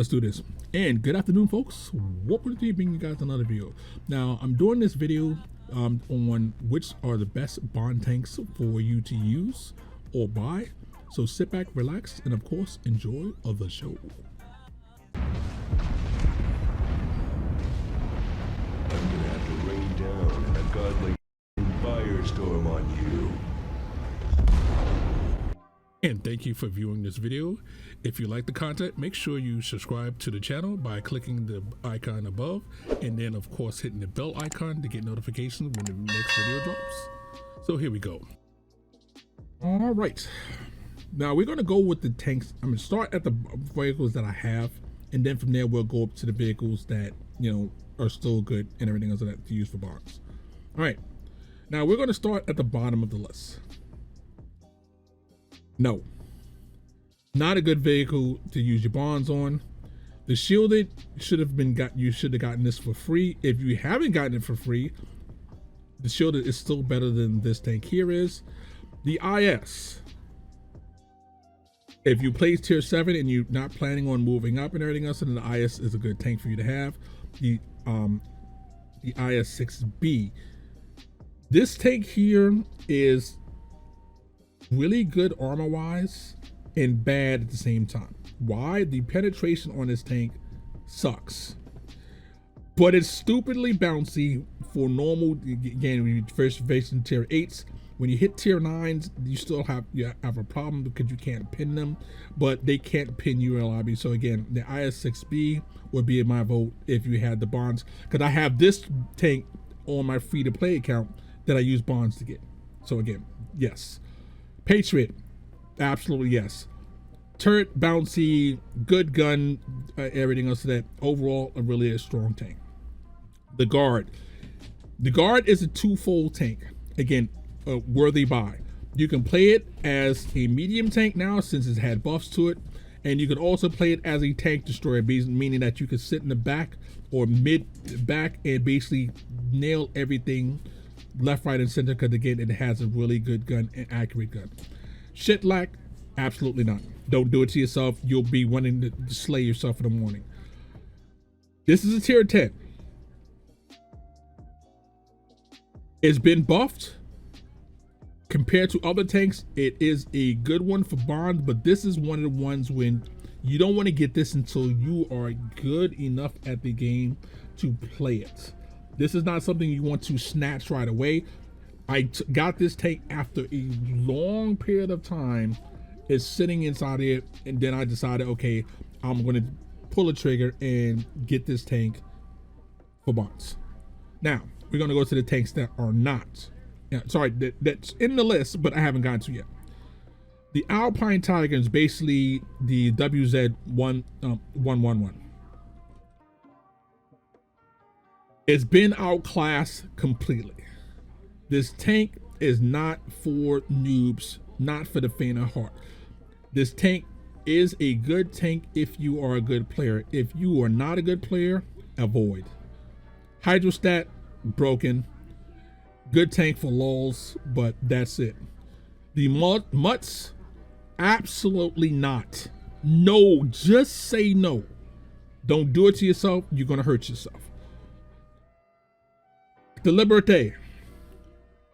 Let's do this. And good afternoon, folks. Warp103 bringing you guys another video. Now, I'm doing this video on which are the best bond tanks for you to use or buy. So sit back, relax, and of course, enjoy the show. I'm gonna have to rain down a godly firestorm on you. And thank you for viewing this video. If you like the content, make sure you subscribe to the channel by clicking the icon above, and then of course hitting the bell icon to get notifications when the next video drops. So here we go. All right, now we're gonna go with the tanks. I'm gonna start at the vehicles that I have, and then from there we'll go up to the vehicles that, you know, are still good and everything else that to use for bonds. All right, now we're gonna start at the bottom of the list. No, not a good vehicle to use your bonds on. The shielded should have gotten this for free. If you haven't gotten it for free, the shielded is still better than this tank here is. The IS, if you play tier 7 and you're not planning on moving up and everything else, then the IS is a good tank for you to have. The IS-6B, this tank here is really good armor wise and bad at the same time. Why? The penetration on this tank sucks, but it's stupidly bouncy for normal. Again, when you first facing tier 8s, when you hit tier 9s, you still have a problem because you can't pin them, but they can't pin you in a lobby. So again, the IS-6B would be my vote if you had the bonds, because I have this tank on my free to play account that I use bonds to get. So again, yes. Patriot, absolutely yes. Turret, bouncy, good gun, everything else. That overall a really strong tank. The guard is a twofold tank. Again, a worthy buy. You can play it as a medium tank now since it's had buffs to it, and you can also play it as a tank destroyer, meaning that you can sit in the back or mid back and basically nail everything left, right, and center, because again, it has a really good gun and accurate gun. Shit lack, absolutely not. Don't do it to yourself. You'll be wanting to slay yourself in the morning. This is a tier 10. It's been buffed. Compared to other tanks, it is a good one for bond, but this is one of the ones when you don't want to get this until you are good enough at the game to play it. This is not something you want to snatch right away. I got this tank after a long period of time. It's sitting inside it, and then I decided, okay, I'm going to pull a trigger and get this tank for bonds. Now, we're going to go to the tanks that are not. That's in the list, but I haven't gotten to yet. The Alpine Tiger is basically the WZ-111. It's been outclassed completely. This tank is not for noobs, not for the faint of heart. This tank is a good tank if you are a good player. If you are not a good player, avoid. Hydrostat, broken. Good tank for lulz, but that's it. The mutts, absolutely not. No, just say no. Don't do it to yourself. You're gonna hurt yourself. The Liberté,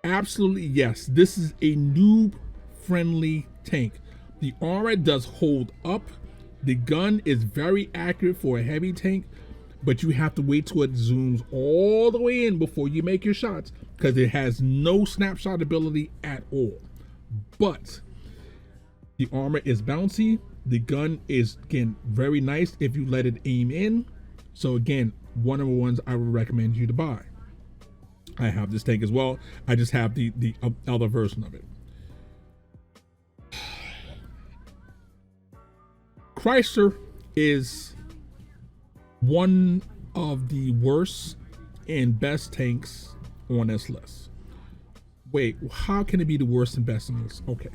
absolutely yes. This is a noob-friendly tank. The armor does hold up. The gun is very accurate for a heavy tank, but you have to wait till it zooms all the way in before you make your shots, because it has no snapshot ability at all. But the armor is bouncy. The gun is, again, very nice if you let it aim in. So again, one of the ones I would recommend you to buy. I have this tank as well. I just have the other version of it. Chrysler is one of the worst and best tanks on this list. Wait, how can it be the worst and best in this? Okay.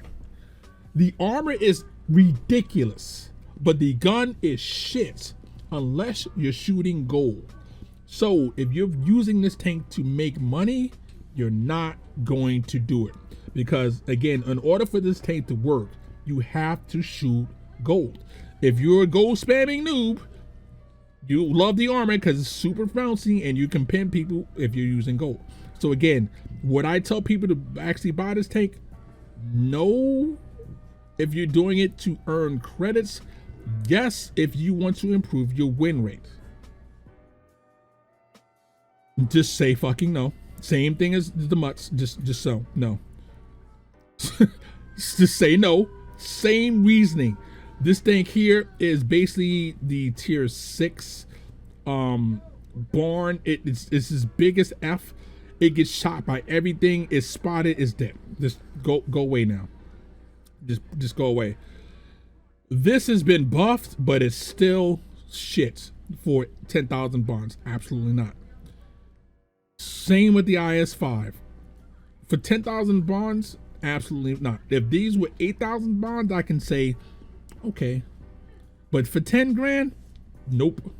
The armor is ridiculous, but the gun is shit unless you're shooting gold. So if you're using this tank to make money, you're not going to do it, because again, in order for this tank to work, you have to shoot gold. If you're a gold spamming noob, You love the armor because it's super bouncy and you can pin people if you're using gold. So again, would I tell people to actually buy this tank? No. If you're doing it to earn credits, yes, if you want to improve your win rate. Just say fucking no. Same thing as the mutts. Just so no. Just say no. Same reasoning. This tank here is basically the tier 6 barn. It's his biggest F. It gets shot by everything. It's spotted. It's dead. Just go away now. Just go away. This has been buffed, but it's still shit for 10,000 bonds. Absolutely not. Same with the IS-5. For 10,000 bonds, absolutely not. If these were 8,000 bonds, I can say, okay. But for 10 grand, nope.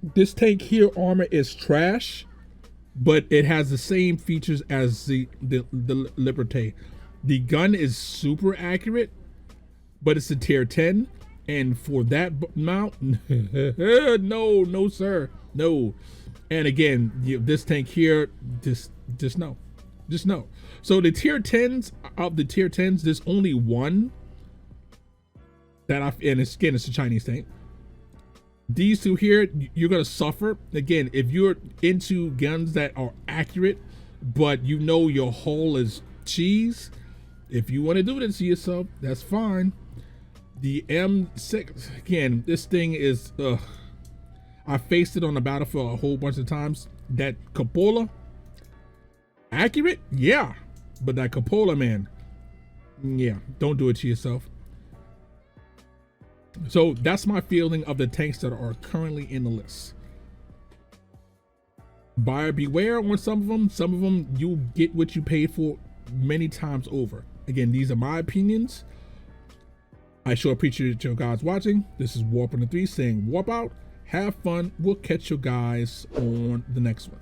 This tank here armor is trash, but it has the same features as the Liberté. The gun is super accurate, but it's a tier 10, and for that mount, no sir, no. And again, this tank here, just no, just no. So the tier 10s, of the tier 10s, there's only one that and it's a Chinese tank. These two here, you're gonna suffer. Again, if you're into guns that are accurate, but you know your hull is cheese, if you want to do this to yourself, that's fine. The M6, again, this thing is, I faced it on the battlefield a whole bunch of times. That cupola, accurate, yeah, but that cupola, man, yeah, don't do it to yourself. So that's my feeling of the tanks that are currently in the list. Buyer beware on some of them you get what you paid for many times over. Again, these are my opinions. I sure appreciate you guys watching. This is Warp103 saying warp out, have fun. We'll catch you guys on the next one.